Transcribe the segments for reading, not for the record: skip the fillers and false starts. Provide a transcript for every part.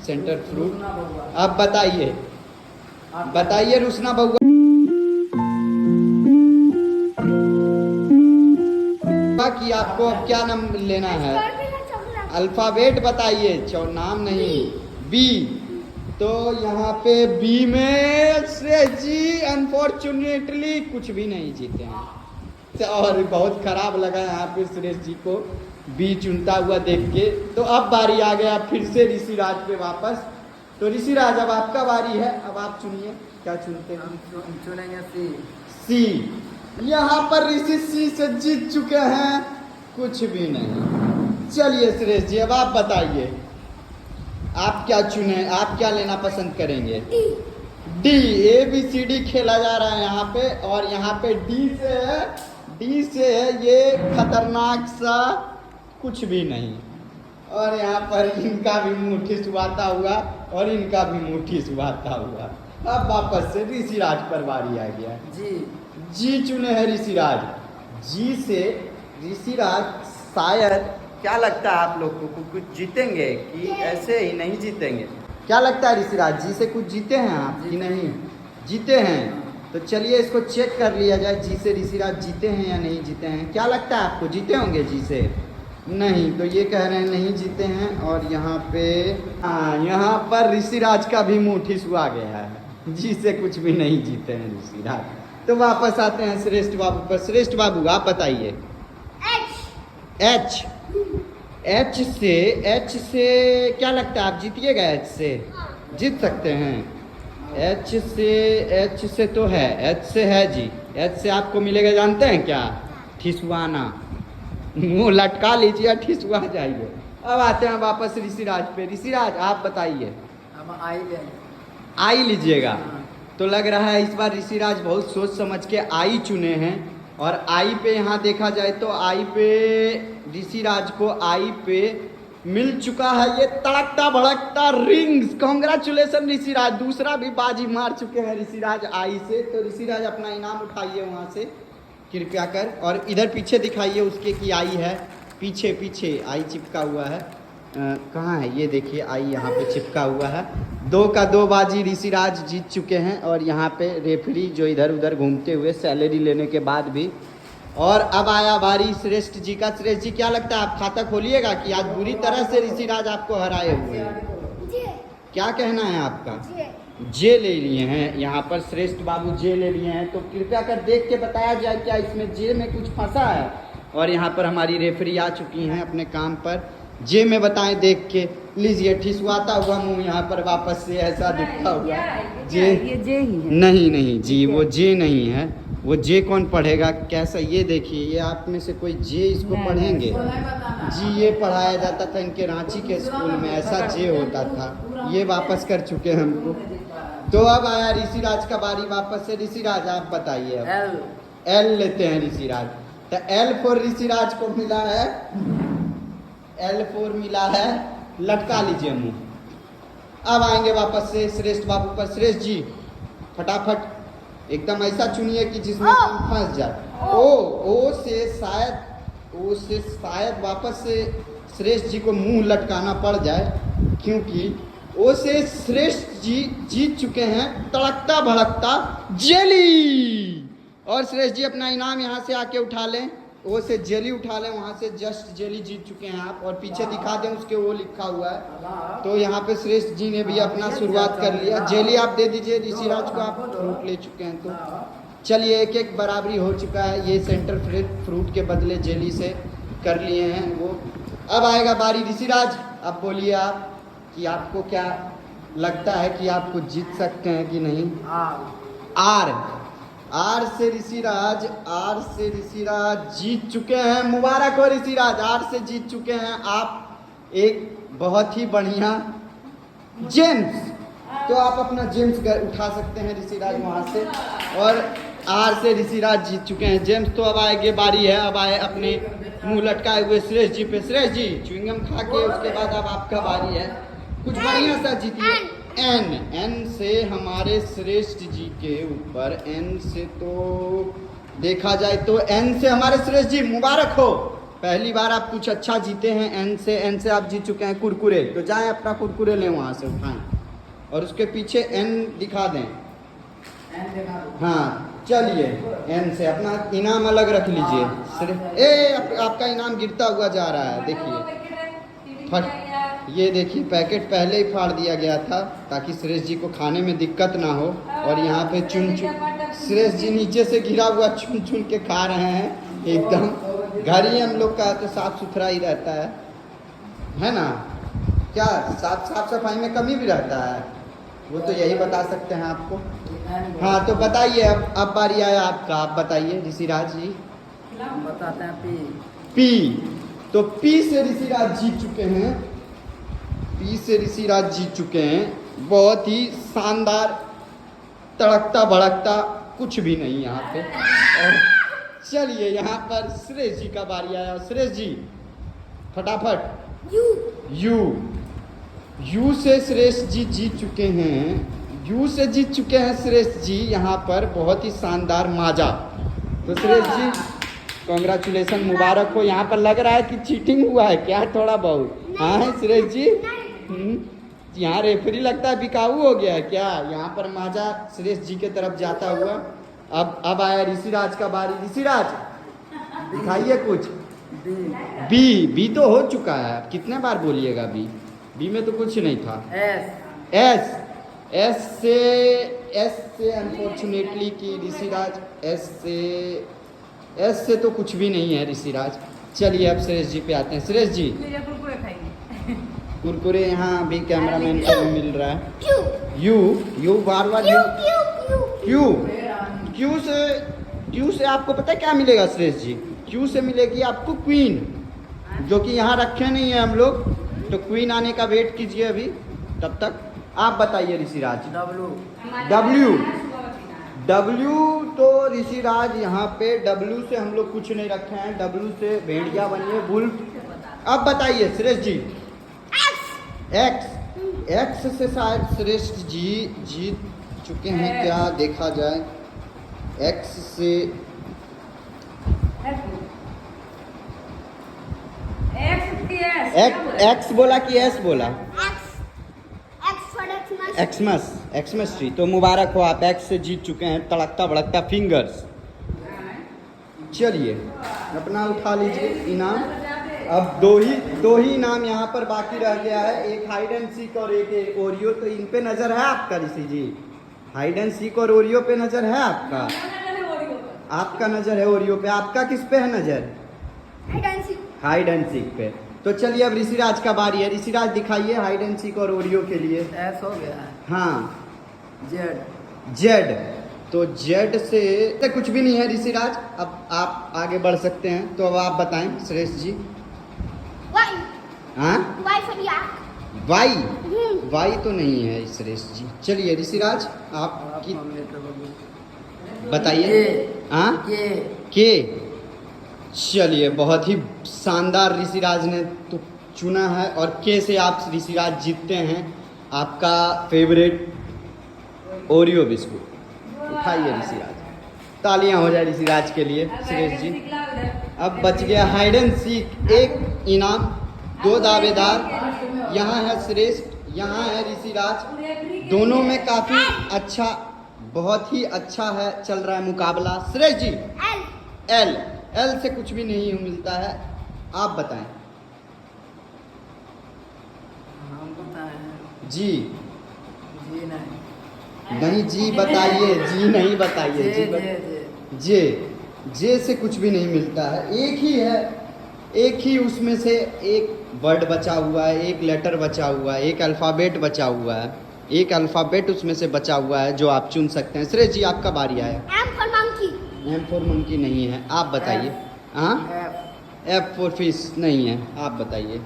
Centre fruit. अब बताइए बताइए रुसना बउआ कि आपको अब क्या नाम लेना है? अल्फाबेट बताइए, नाम नहीं। बी। तो यहाँ पे बी में श्रेष्ठ जी अनफॉर्चुनेटली कुछ भी नहीं जीते हैं और बहुत खराब लगा यहाँ पे श्रेष्ठ जी को बी चुनता हुआ देख के। तो अब बारी आ गया फिर से ऋषिराज पे वापस। तो ऋषिराज अब आपका बारी है, अब आप चुनिए क्या चुनते हैं। चुनेंगे सी। सी। यहाँ पर ऋषि सी से जीत चुके हैं, कुछ भी नहीं। चलिए श्रेष्ठ जी अब आप बताइए आप क्या चुने, आप क्या लेना पसंद करेंगे? D. A B C D खेला जा रहा है यहाँ पे और यहाँ पे डी से है ये खतरनाक सा कुछ भी नहीं। और यहाँ पर इनका भी मुंह ठिसवाता हुआ और इनका भी मुंह ठिसवाता हुआ। अब वापस से ऋषिराज पर बारी आ गया। जी चुने हैं ऋषिराज। जी से ऋषिराज शायद क्या लगता है आप लोग को कुछ जीतेंगे कि ऐसे ही नहीं जीतेंगे? क्या लगता है ऋषिराज, जी से कुछ जीते हैं आप कि नहीं जीते हैं? तो चलिए इसको चेक कर लिया जाए, जी से ऋषिराज जीते हैं या नहीं जीते हैं। क्या लगता है आपको जीते होंगे जी से? नहीं, तो ये कह रहे हैं नहीं जीते हैं। और यहाँ पे यहाँ पर ऋषिराज का भी मुंह ठिसुआ गया है, जी से कुछ भी नहीं जीते हैं ऋषिराज। तो वापस आते हैं श्रेष्ठ बाबू पर। श्रेष्ठ बाबू आप बताइए। एच से क्या लगता है आप जीतिएगा? एच से जीत सकते हैं। एच से तो है, एच से है जी। एच से आपको मिलेगा जानते हैं क्या? ठिसवाना। मुंह लटका लीजिए, ठिसवा जाइए। अब आते हैं वापस ऋषिराज पे। ऋषिराज आप बताइए। आई लीजिएगा। तो लग रहा है इस बार ऋषिराज बहुत सोच समझ के आई चुने हैं। और आई पे यहाँ देखा जाए तो आई पे ऋषिराज को आई पे मिल चुका है ये तड़कता भड़कता रिंग्स। कांग्रेचुलेसन ऋषिराज, दूसरा भी बाजी मार चुके हैं ऋषिराज आई से। तो ऋषिराज अपना इनाम उठाइए वहाँ से कृपया कर, और इधर पीछे दिखाइए उसके कि आई है। पीछे आई चिपका हुआ है। कहाँ है ये देखिए, आई यहाँ पे चिपका हुआ है। 2 का 2 बाजी ऋषिराज जीत चुके हैं। और यहाँ पे रेफरी जो इधर उधर घूमते हुए सैलरी लेने के बाद भी। और अब आया बारी श्रेष्ठ जी का। श्रेष्ठ जी क्या लगता है आप खाता खोलिएगा कि आज बुरी तरह से ऋषिराज आपको हराए हुए हैं? क्या कहना है आपका? जे ले लिए हैं यहाँ पर श्रेष्ठ बाबू, जे ले लिए हैं। तो कृपया कर देख के बताया जाए क्या इसमें जे में कुछ फंसा है। और यहाँ पर हमारी रेफरी आ चुकी हैं अपने काम पर। जे में बताएं देख के। लीजिए ठिसवाता हुआ मुंह यहाँ पर वापस से ऐसा दिखता हुआ। जे ये जे ही है। नहीं जी, वो जे नहीं है। वो जे कौन पढ़ेगा? कैसा ये देखिए, ये आप में से कोई जे इसको पढ़ेंगे? जी ये पढ़ाया जाता था इनके रांची के स्कूल में, ऐसा जे होता था। ये वापस कर चुके हैं हमको। तो अब आया ऋषिराज का बारी वापस से। ऋषिराज आप बताइए। अब एल लेते हैं ऋषिराज। तो एल फॉर ऋषिराज को मिला है, L4 मिला है, लटका लीजिए मुंह। अब आएंगे वापस से श्रेष्ठ बाबू पर। श्रेष्ठ जी फटाफट एकदम ऐसा चुनिए कि जिसमें फंस जाए। ओ से शायद वापस से श्रेष्ठ जी को मुंह लटकाना पड़ जाए, क्योंकि ओ से श्रेष्ठ जी जीत चुके हैं तड़कता भड़कता जेली। और श्रेष्ठ जी अपना इनाम यहाँ से आके उठा लें, वो से जेली उठा लें, वहाँ से जस्ट जेली जीत चुके हैं आप। और पीछे दिखा दें उसके वो लिखा हुआ है। तो यहाँ पे श्रेष्ठ जी ने भी अपना शुरुआत कर लिया। जेली आप दे दीजिए ऋषिराज को, आप फ्रूट ले चुके हैं। तो चलिए 1-1 बराबरी हो चुका है। ये सेंटर फ्रूट के बदले जेली से कर लिए हैं वो। अब आएगा बारी ऋषिराज। अब बोलिए आप कि आपको क्या लगता है कि आप कुछ जीत सकते हैं कि नहीं? आर से ऋषिराज जीत चुके हैं। मुबारक हो ऋषिराज, आर से जीत चुके हैं आप एक बहुत ही बढ़िया जेम्स। तो आप अपना जेम्स उठा सकते हैं ऋषिराज वहाँ से। और आर से ऋषिराज जीत चुके हैं जेम्स। तो अब आएगी बारी है, अब आए अपने मुंह लटकाए हुए श्रेष्ठ जी पे। श्रेष्ठ जी च्युइंगम खा के उसके बाद अब आपका बारी है, कुछ बढ़िया सा जीतिए। एन से हमारे श्रेष्ठ जी के ऊपर, एन से तो देखा जाए तो एन से हमारे श्रेष्ठ जी मुबारक हो, पहली बार आप कुछ अच्छा जीते हैं। एन से आप जीत चुके हैं कुरकुरे। तो जाएं अपना कुरकुरे लें वहाँ से, उठाएं और उसके पीछे एन दिखा दें। हाँ चलिए, एन से अपना इनाम अलग रख लीजिए। आपका इनाम गिरता हुआ जा रहा है, देखिए फट। ये देखिए पैकेट पहले ही फाड़ दिया गया था ताकि सुरेश जी को खाने में दिक्कत ना हो। और यहाँ पे चुन सुरेश जी नीचे से गिरा हुआ चुन चुन के खा रहे हैं। एकदम घर ही हम लोग का तो साफ सुथरा ही रहता है ना? क्या साफ सफाई में कमी भी रहता है? वो तो यही बता सकते हैं आपको। हाँ तो बताइए, अब बारी आया आपका। आप बताइए ऋषिराज जी। बताते हैं पी। तो पी से ऋषिराज जीत चुके हैं। पी से ऋषिराज जीत चुके हैं। बहुत ही शानदार, तड़कता भड़कता कुछ भी नहीं यहाँ पे। और चलिए यहाँ पर सुरेश जी का बारी आया। सुरेश जी फटाफट। यू से सुरेश जी जीत चुके हैं। यू से जीत चुके हैं सुरेश जी यहाँ पर। बहुत ही शानदार माजा। तो सुरेश जी कॉन्ग्रेचुलेसन, मुबारक हो। यहाँ पर लग रहा है कि चीटिंग हुआ है क्या थोड़ा बहुत? हाँ सुरेश जी, यहाँ रेफरी लगता है बिकाऊ हो गया है क्या? यहाँ पर माजा सुरेश जी के तरफ जाता हुआ। अब आया ऋषिराज का बारी। ऋषिराज दिखाइए कुछ। बी तो हो चुका है। कितने बार बोलिएगा बी? बी में तो कुछ नहीं था। एस से अनफॉर्चुनेटली कि ऋषिराज एस से तो कुछ भी नहीं है ऋषिराज। चलिए अब सुरेश जी पे आते हैं। सुरेश जी कुरकुरे यहाँ अभी कैमरामैन को मिल रहा है। यू बार क्यू से आपको पता है क्या मिलेगा सुरेश जी? क्यू से मिलेगी आपको क्वीन, जो कि यहाँ रखे नहीं है हम लोग। तो क्वीन आने का वेट कीजिए अभी। तब तक आप बताइए ऋषिराज। डब्ल्यू तो ऋषिराज यहाँ पे डब्ल्यू से हम लोग कुछ नहीं रखे हैं। डब्ल्यू से भेड़िया बनिए, बुल्फ। अब बताइए सुरेश जी। एक्स से शायद सुरेश जी जीत चुके हैं क्या? देखा जाए। एक्स से एक्स बोला कि एस बोला? Xmas tree. तो मुबारक हो, आप एक्स से जीत चुके हैं तड़कता भड़कता फिंगर्स। चलिए अपना उठा लीजिए इनाम। अब दो ही इनाम यहाँ पर बाकी रह गया है, एक हाइड एंड सीक और एक ओरियो। तो इन पे नजर है आपका ऋषि जी? हाइड एंड सीक और ओरियो पे नजर है आपका? आपका नजर है ओरियो पे। आपका किस पे है नजर? हाइड एंड सीक पे। तो चलिए अब ऋषिराज का बारी है। ऋषिराज दिखाइए हाइड एंड सीक और ओरियो के लिए। एस हो गया। हाँ जेड। तो जेड से कुछ भी नहीं है ऋषिराज। अब आप आगे बढ़ सकते हैं। तो अब आप बताएं सुरेश जी। हाँ वाई तो नहीं है सुरेश जी। चलिए ऋषिराज आप बताइए। हाँ के। चलिए बहुत ही शानदार ऋषिराज ने तो चुना है। और के से आप ऋषिराज जीतते हैं आपका फेवरेट ओरियो बिस्कुट। उठाइए ऋषिराज, तालियां हो जाए ऋषिराज के लिए। सुरेश जी अब बच गया हाइड एंड सीक। एक इनाम, दो दावेदार। यहाँ है सुरेश, यहाँ है ऋषिराज। दोनों में काफी अच्छा, बहुत ही अच्छा है चल रहा है मुकाबला। सुरेश जी एल से कुछ भी नहीं मिलता है। आप बताएं। हम बताएं। जी नहीं नहीं जी बताइए। जी नहीं बताइए। जे से कुछ भी नहीं मिलता है। एक ही है, एक ही उसमें से एक वर्ड बचा हुआ है, एक लेटर बचा हुआ है, एक अल्फ़ाबेट बचा हुआ है। एक अल्फ़ाबेट उसमें से बचा हुआ है जो आप चुन सकते हैं। सुरेश जी आपका बारी आया। एम फॉर मंकी नहीं है। आप बताइए। हाँ एफ फॉर फिश नहीं है। आप बताइए।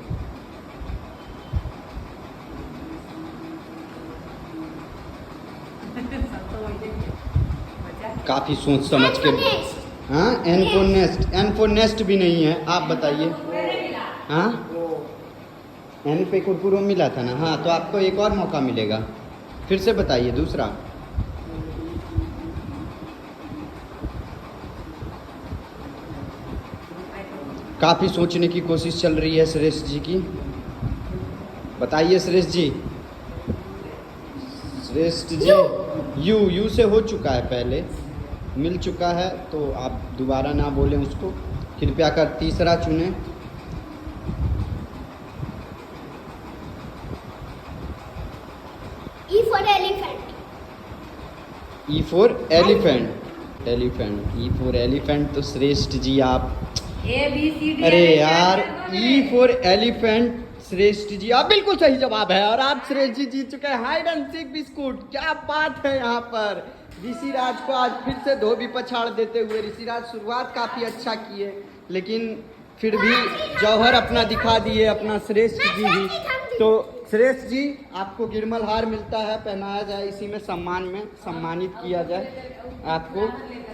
काफी सोच समझ के। हाँ एन फॉर नेस्ट भी नहीं है। आप बताइए। हाँ एन पे कुरकुरो मिला था ना? हाँ तो आपको एक और मौका मिलेगा, फिर से बताइए दूसरा। काफ़ी सोचने की कोशिश चल रही है सुरेश जी की। बताइए सुरेश जी। सुरेश जी यू से हो चुका है, पहले मिल चुका है, तो आप दोबारा ना बोलें उसको। कृपया कर तीसरा चुनें। E for elephant. E for elephant. Elephant, E for elephant. तो श्रेष्ठ जी आप, अरे यार, ई फॉर एलिफेंट श्रेष्ठ जी आप बिल्कुल सही जवाब है, और आप श्रेष्ठ जी जीत चुके हैं हाइड एंड सीक बिस्कुट। क्या बात है यहाँ पर। ऋषिराज को आज फिर से धोबी पछाड़ देते हुए, ऋषिराज शुरुआत काफ़ी अच्छा किए, लेकिन फिर भी जौहर अपना दिखा दिए, अपना श्रेष्ठ जी ही। तो श्रेष्ठ जी आपको गिरमल हार मिलता है, पहनाया जाए इसी में सम्मान में, सम्मानित किया जाए आपको।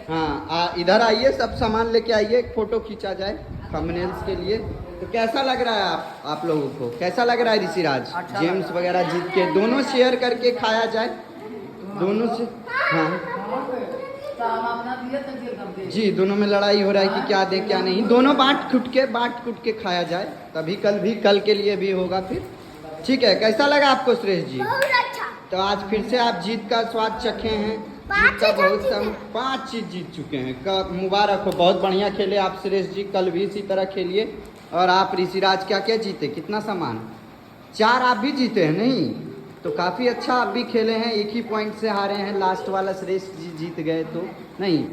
हाँ, इधर आइए, सब सामान लेके आइए, एक फ़ोटो खींचा जाए थंबनेल्स के लिए। तो कैसा लग रहा है आप लोगों को, कैसा लग रहा है ऋषिराज? जेम्स वगैरह जीत के दोनों शेयर करके खाया जाए, दोनों से। हाँ जी, दोनों में लड़ाई हो रहा है कि क्या दें क्या नहीं, दोनों बांट कुट के खाया जाए, तभी कल के लिए भी होगा फिर। ठीक है, कैसा लगा आपको श्रेष्ठ जी? बहुत अच्छा। तो आज फिर से आप जीत का स्वाद चखे हैं, जीत का बहुत 5 चीज जीत चुके हैं। मुबारक हो, बहुत बढ़िया खेले आप श्रेष्ठ जी, कल भी इसी तरह खेलिए। और आप ऋषिराज क्या क्या जीते, कितना सामान? 4 आप भी जीते हैं नहीं? तो काफ़ी अच्छा आप भी खेले हैं, एक ही पॉइंट से हारे हैं, लास्ट वाला श्रेष्ठ जी जीत गए तो नहीं।